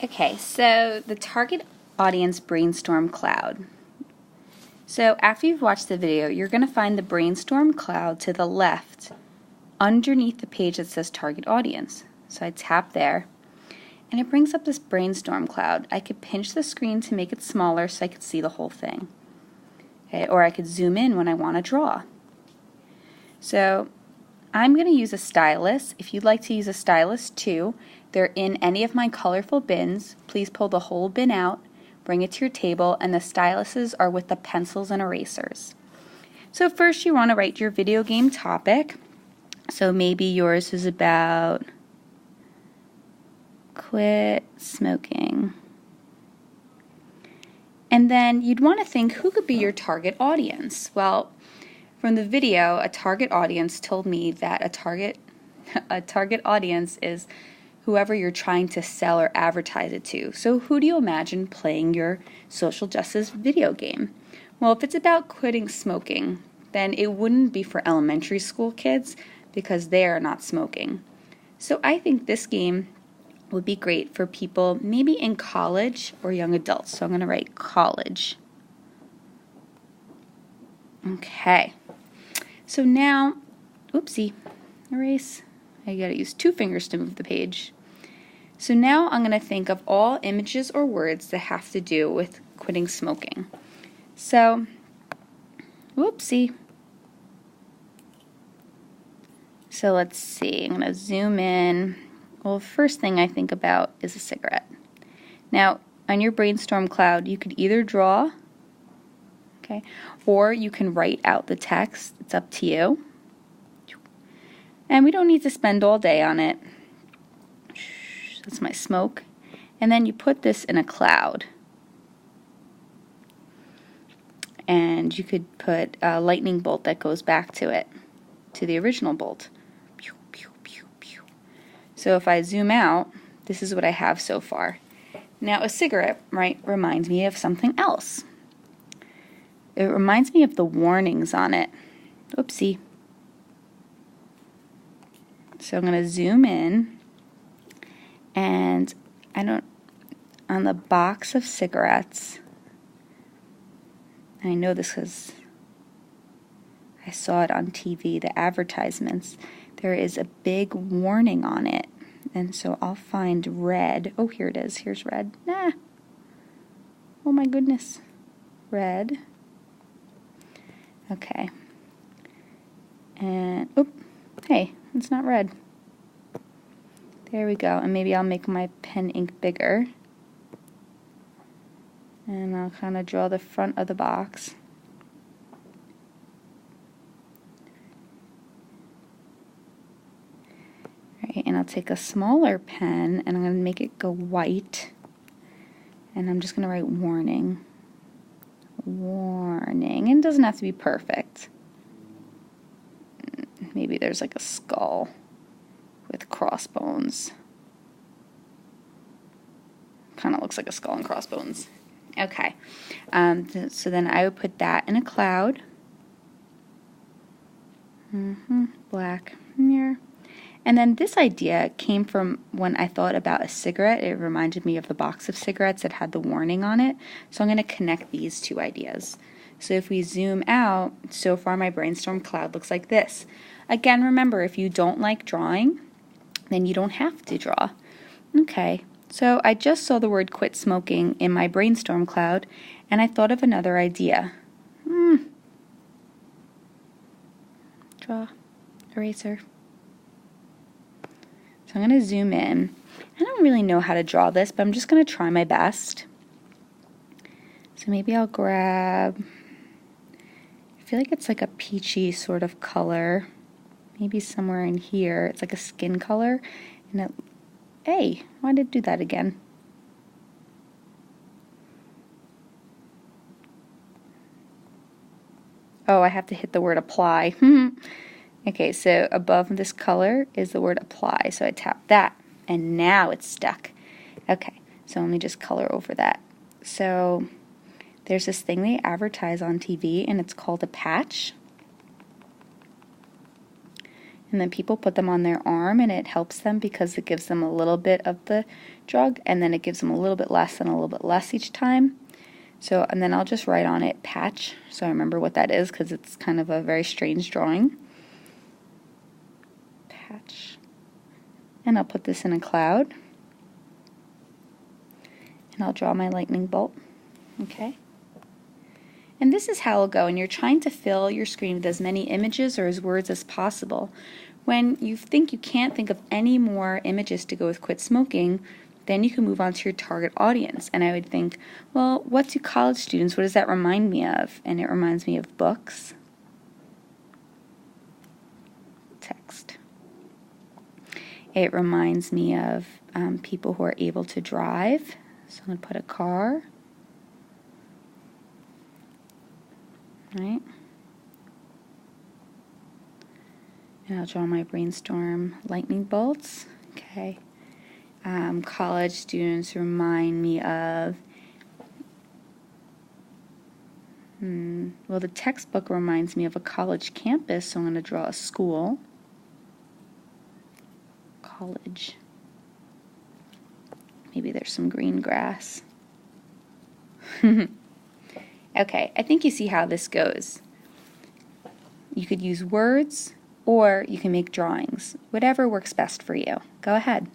Okay, so the target audience brainstorm cloud. So after you've watched the video, you're going to find the brainstorm cloud to the left underneath the page that says target audience. So I tap there and it brings up this brainstorm cloud. I could pinch the screen to make it smaller so I could see the whole thing. Okay, or I could zoom in when I want to draw. So I'm going to use a stylus. If you'd like to use a stylus too, they're in any of my colorful bins. Please pull the whole bin out, bring it to your table, and the styluses are with the pencils and erasers. So first you want to write your video game topic. So maybe yours is about quit smoking. And then you'd want to think, who could be your target audience? Well, from the video, a target audience told me that a target audience is whoever you're trying to sell or advertise it to. So who do you imagine playing your social justice video game? Well, if it's about quitting smoking, then it wouldn't be for elementary school kids because they are not smoking. So I think this game would be great for people maybe in college or young adults. So I'm going to write college. Okay. So now, oopsie, erase. I gotta use 2 fingers to move the page. So now I'm going to think of all images or words that have to do with quitting smoking. So, whoopsie. So let's see, I'm going to zoom in. Well, first thing I think about is a cigarette. Now, on your brainstorm cloud, you could either draw, okay, or you can write out the text. It's up to you. And we don't need to spend all day on it. That's my smoke. And then you put this in a cloud. And you could put a lightning bolt that goes back to it, to the original bolt. Pew, pew, pew, pew. So if I zoom out, this is what I have so far. Now a cigarette, right, reminds me of something else. It reminds me of the warnings on it. Oopsie. So I'm going to zoom in, and on the box of cigarettes, I know this because I saw it on TV, the advertisements, there is a big warning on it. And so I'll find red. Oh, here it is. Here's red. Ah. Oh my goodness. Red. Okay. And, oop, hey, it's not red. There we go. And maybe I'll make my pen ink bigger. And I'll kind of draw the front of the box. Right, and I'll take a smaller pen and I'm going to make it go white. And I'm just going to write warning. Warning. And it doesn't have to be perfect. Maybe there's like a skull with crossbones. Kind of looks like a skull and crossbones. Okay. So then I would put that in a cloud. Black mirror. And then this idea came from when I thought about a cigarette. It reminded me of the box of cigarettes that had the warning on it. So I'm going to connect these 2 ideas. So if we zoom out, so far my brainstorm cloud looks like this. Again, remember, if you don't like drawing, then you don't have to draw. Okay, so I just saw the word quit smoking in my brainstorm cloud, and I thought of another idea. Draw, eraser. So I'm going to zoom in. I don't really know how to draw this, but I'm just going to try my best. So maybe I'll grab, I feel like it's like a peachy sort of color. Maybe somewhere in here. It's like a skin color. And it, hey, why did it do that again? Oh, I have to hit the word apply. Okay, so above this color is the word apply. So I tap that, and now it's stuck. Okay, so let me just color over that. So there's this thing they advertise on TV, and it's called a patch. And then people put them on their arm, and it helps them because it gives them a little bit of the drug, and then it gives them a little bit less and a little bit less each time. So, and then I'll just write on it patch, so I remember what that is, because it's kind of a very strange drawing. Patch. And I'll put this in a cloud. And I'll draw my lightning bolt. Okay. And this is how it'll go, and you're trying to fill your screen with as many images or as words as possible. When you think you can't think of any more images to go with quit smoking, then you can move on to your target audience. And I would think, well, what do college students, what does that remind me of? And it reminds me of books, text. It reminds me of people who are able to drive. So I'm going to put a car. Right? And I'll draw my Brainstorm lightning bolts. Okay. College students remind me of, well, the textbook reminds me of a college campus, so I'm going to draw a school. College. Maybe there's some green grass. Okay, I think you see how this goes. You could use words, or you can make drawings. Whatever works best for you. Go ahead.